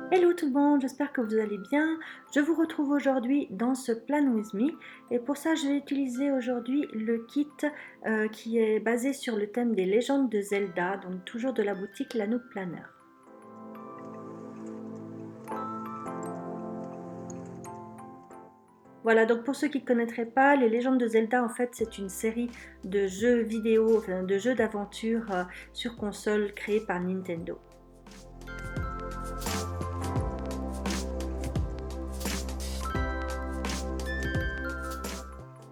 Hello tout le monde, j'espère que vous allez bien. Je vous retrouve aujourd'hui dans ce Plan With Me et pour ça je vais utiliser aujourd'hui le kit qui est basé sur le thème des légendes de Zelda, donc toujours de la boutique Lanouk Planner. Voilà, donc pour ceux qui ne connaîtraient pas, les légendes de Zelda en fait c'est une série de jeux vidéo, enfin, de jeux d'aventure sur console créés par Nintendo.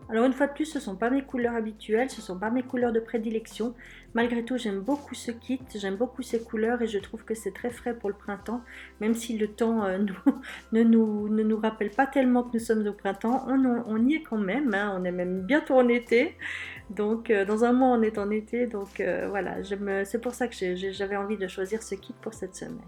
Alors une fois de plus, ce ne sont pas mes couleurs habituelles, ce ne sont pas mes couleurs de prédilection. Malgré tout, j'aime beaucoup ce kit, j'aime beaucoup ces couleurs et je trouve que c'est très frais pour le printemps. Même si le temps ne nous rappelle pas tellement que nous sommes au printemps, on y est quand même, hein, on est même bientôt en été. Donc dans un mois on est en été, donc voilà, c'est pour ça que j'avais envie de choisir ce kit pour cette semaine.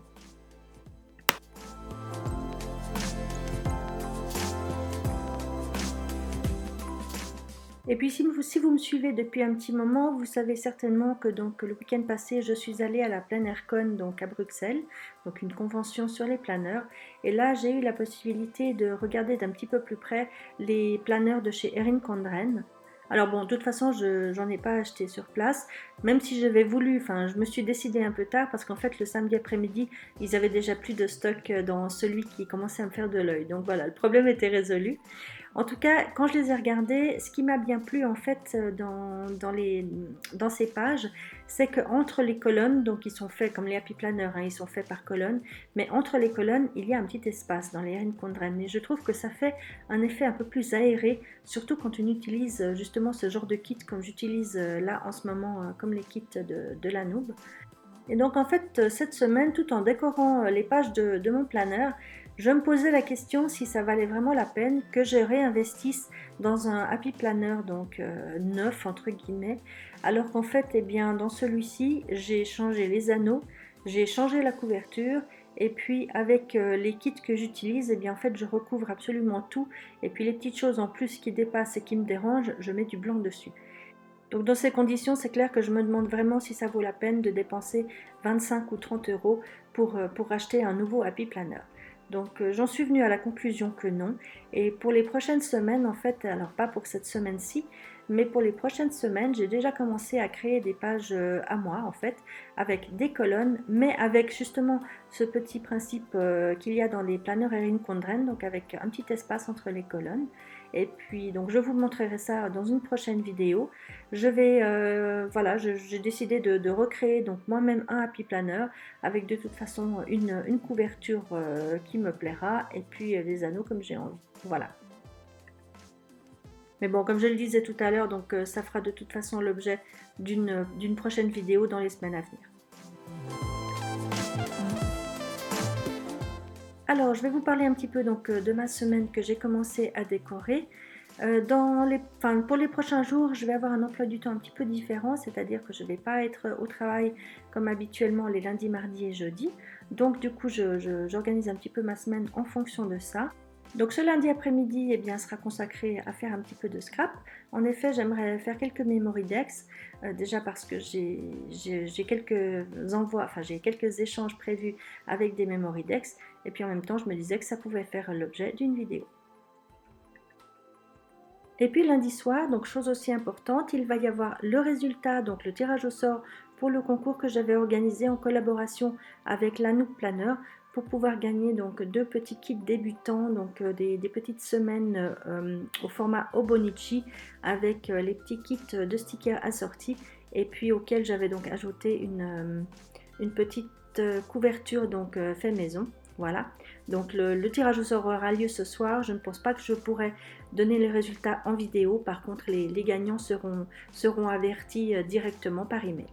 Et puis si vous me suivez depuis un petit moment, vous savez certainement que donc le week-end passé, je suis allée à la PlannerCon donc à Bruxelles, donc une convention sur les planeurs. Et là, j'ai eu la possibilité de regarder d'un petit peu plus près les planeurs de chez Erin Condren. Alors bon, de toute façon, j'en ai pas acheté sur place, même si j'avais voulu, enfin, je me suis décidée un peu tard parce qu'en fait, le samedi après-midi, ils avaient déjà plus de stock dans celui qui commençait à me faire de l'œil. Donc voilà, le problème était résolu. En tout cas, quand je les ai regardés, ce qui m'a bien plu en fait dans ces pages, c'est qu'entre les colonnes, donc ils sont faits comme les Happy Planner, hein, ils sont faits par colonnes, mais entre les colonnes, il y a un petit espace dans les Erin Condren. Et je trouve que ça fait un effet un peu plus aéré, surtout quand on utilise justement ce genre de kit comme j'utilise là en ce moment, comme les kits de la Noob. Et donc en fait, cette semaine, tout en décorant les pages de mon planeur, je me posais la question si ça valait vraiment la peine que je réinvestisse dans un Happy Planner, donc neuf entre guillemets, alors qu'en fait, eh bien, dans celui-ci, j'ai changé les anneaux, j'ai changé la couverture, et puis avec les kits que j'utilise, eh bien en fait, je recouvre absolument tout, et puis les petites choses en plus qui dépassent et qui me dérangent, je mets du blanc dessus. Donc dans ces conditions, c'est clair que je me demande vraiment si ça vaut la peine de dépenser 25 ou 30 euros pour acheter un nouveau Happy Planner. Donc j'en suis venue à la conclusion que non. Et pour les prochaines semaines, en fait, alors pas pour cette semaine-ci, mais pour les prochaines semaines, j'ai déjà commencé à créer des pages à moi, en fait, avec des colonnes, mais avec justement ce petit principe qu'il y a dans les planeurs Erin Condren, donc avec un petit espace entre les colonnes. Et puis, donc je vous montrerai ça dans une prochaine vidéo. Voilà, j'ai décidé de recréer donc moi-même un Happy Planner avec de toute façon une couverture qui me plaira et puis des anneaux comme j'ai envie. Voilà. Mais bon, comme je le disais tout à l'heure, donc ça fera de toute façon l'objet d'une prochaine vidéo dans les semaines à venir. Alors, je vais vous parler un petit peu donc de ma semaine que j'ai commencé à décorer. Pour les prochains jours, je vais avoir un emploi du temps un petit peu différent, c'est-à-dire que je ne vais pas être au travail comme habituellement les lundis, mardis et jeudis. Donc du coup, j'organise un petit peu ma semaine en fonction de ça. Donc ce lundi après-midi eh bien, sera consacré à faire un petit peu de scrap. En effet, j'aimerais faire quelques memory decks, déjà parce que j'ai quelques envois, enfin j'ai quelques échanges prévus avec des memory decks, et puis en même temps je me disais que ça pouvait faire l'objet d'une vidéo. Et puis lundi soir, donc chose aussi importante, il va y avoir le résultat, donc le tirage au sort pour le concours que j'avais organisé en collaboration avec l'Anouk Planner pour pouvoir gagner donc deux petits kits débutants, donc des petites semaines au format Obonichi avec les petits kits de stickers assortis et puis auquel j'avais donc ajouté une petite couverture donc fait maison. Voilà, donc le tirage au sort aura lieu ce soir. Je ne pense pas que je pourrai donner les résultats en vidéo. Par contre, les gagnants seront avertis directement par email.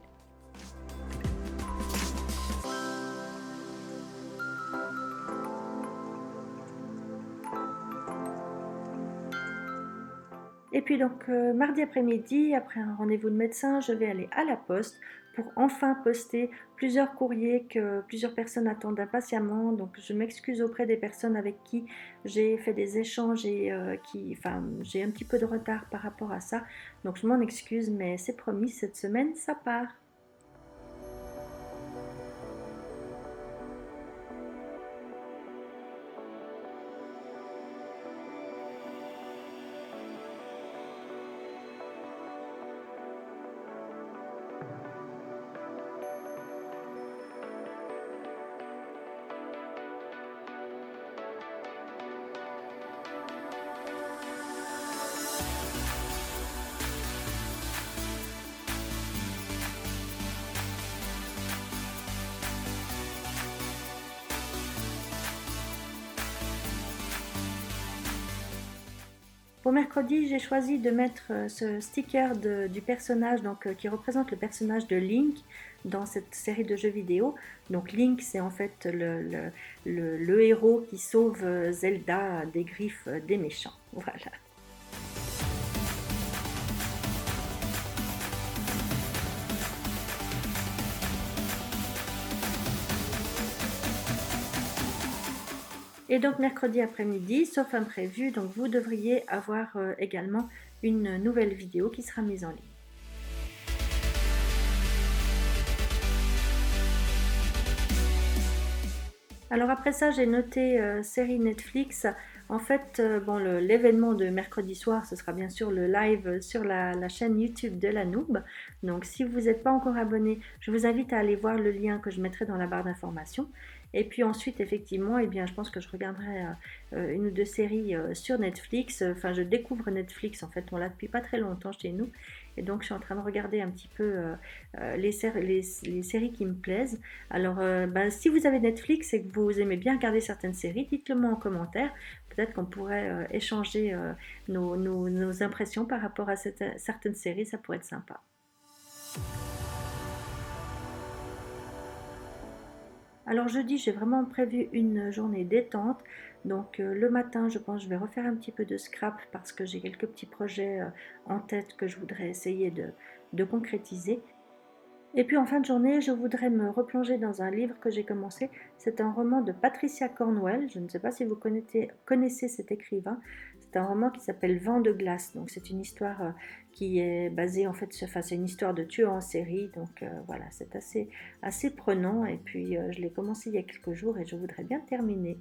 Et puis donc mardi après-midi, après un rendez-vous de médecin, je vais aller à la poste pour enfin poster plusieurs courriers que plusieurs personnes attendent impatiemment. Donc je m'excuse auprès des personnes avec qui j'ai fait des échanges et j'ai un petit peu de retard par rapport à ça. Donc je m'en excuse, mais c'est promis, cette semaine ça part. Pour mercredi, j'ai choisi de mettre ce sticker du personnage qui représente le personnage de Link dans cette série de jeux vidéo. Donc Link, c'est en fait le héros qui sauve Zelda des griffes des méchants. Voilà. Et donc mercredi après-midi, sauf imprévu, donc vous devriez avoir également une nouvelle vidéo qui sera mise en ligne. Alors après ça, j'ai noté série Netflix. En fait, bon, l'événement de mercredi soir, ce sera bien sûr le live sur la chaîne YouTube de la Noob. Donc si vous n'êtes pas encore abonné, je vous invite à aller voir le lien que je mettrai dans la barre d'informations. Et puis ensuite, effectivement, eh bien, je pense que je regarderai une ou deux séries sur Netflix. Enfin, je découvre Netflix, en fait, on l'a depuis pas très longtemps chez nous. Et donc, je suis en train de regarder un petit peu les séries qui me plaisent. Alors, si vous avez Netflix et que vous aimez bien regarder certaines séries, dites-le moi en commentaire. Peut-être qu'on pourrait échanger nos impressions par rapport à certaines séries, ça pourrait être sympa. Alors jeudi, j'ai vraiment prévu une journée détente. Donc le matin, je pense que je vais refaire un petit peu de scrap parce que j'ai quelques petits projets en tête que je voudrais essayer de concrétiser. Et puis en fin de journée, je voudrais me replonger dans un livre que j'ai commencé. C'est un roman de Patricia Cornwell. Je ne sais pas si vous connaissez cet écrivain. C'est un roman qui s'appelle Vent de glace. Donc c'est une histoire qui est basée en fait, c'est une histoire de tueur en série. Donc voilà, c'est assez prenant. Et puis je l'ai commencé il y a quelques jours et je voudrais bien terminer.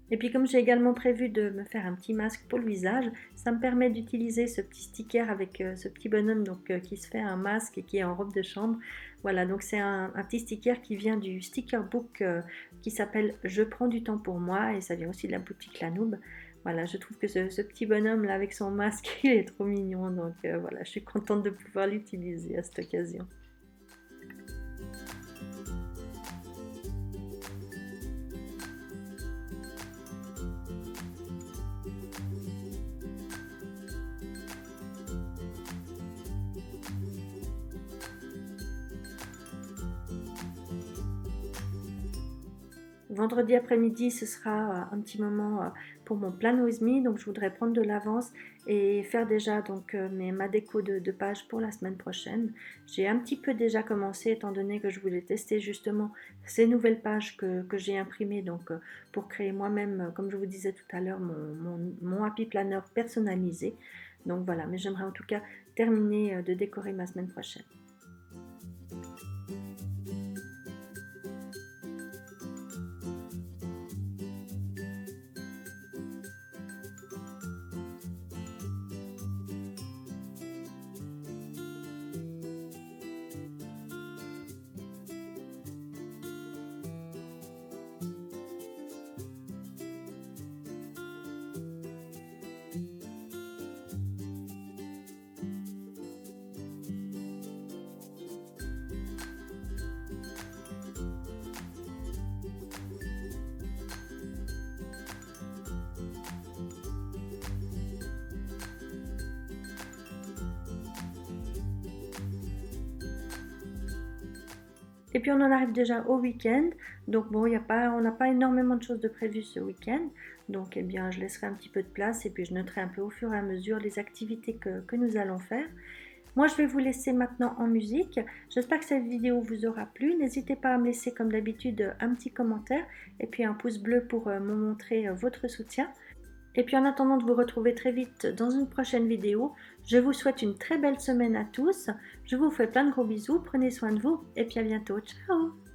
Et puis comme j'ai également prévu de me faire un petit masque pour le visage, ça me permet d'utiliser ce petit sticker avec ce petit bonhomme qui se fait un masque et qui est en robe de chambre. Voilà, donc c'est un petit sticker qui vient du sticker book qui s'appelle Je prends du temps pour moi et ça vient aussi de la boutique La Noob. Voilà, je trouve que ce petit bonhomme là avec son masque, il est trop mignon. Donc voilà, je suis contente de pouvoir l'utiliser à cette occasion. Vendredi après-midi, ce sera un petit moment pour mon Plan With Me, donc je voudrais prendre de l'avance et faire déjà ma déco de page pour la semaine prochaine. J'ai un petit peu déjà commencé étant donné que je voulais tester justement ces nouvelles pages que j'ai imprimées pour créer moi-même, comme je vous disais tout à l'heure, mon Happy Planner personnalisé. Donc voilà, mais j'aimerais en tout cas terminer de décorer ma semaine prochaine. Et puis on en arrive déjà au week-end, donc bon, on n'a pas énormément de choses de prévues ce week-end, donc eh bien je laisserai un petit peu de place et puis je noterai un peu au fur et à mesure les activités que nous allons faire. Moi je vais vous laisser maintenant en musique, j'espère que cette vidéo vous aura plu, n'hésitez pas à me laisser comme d'habitude un petit commentaire et puis un pouce bleu pour me montrer votre soutien. Et puis en attendant de vous retrouver très vite dans une prochaine vidéo, je vous souhaite une très belle semaine à tous. Je vous fais plein de gros bisous, prenez soin de vous et puis à bientôt. Ciao!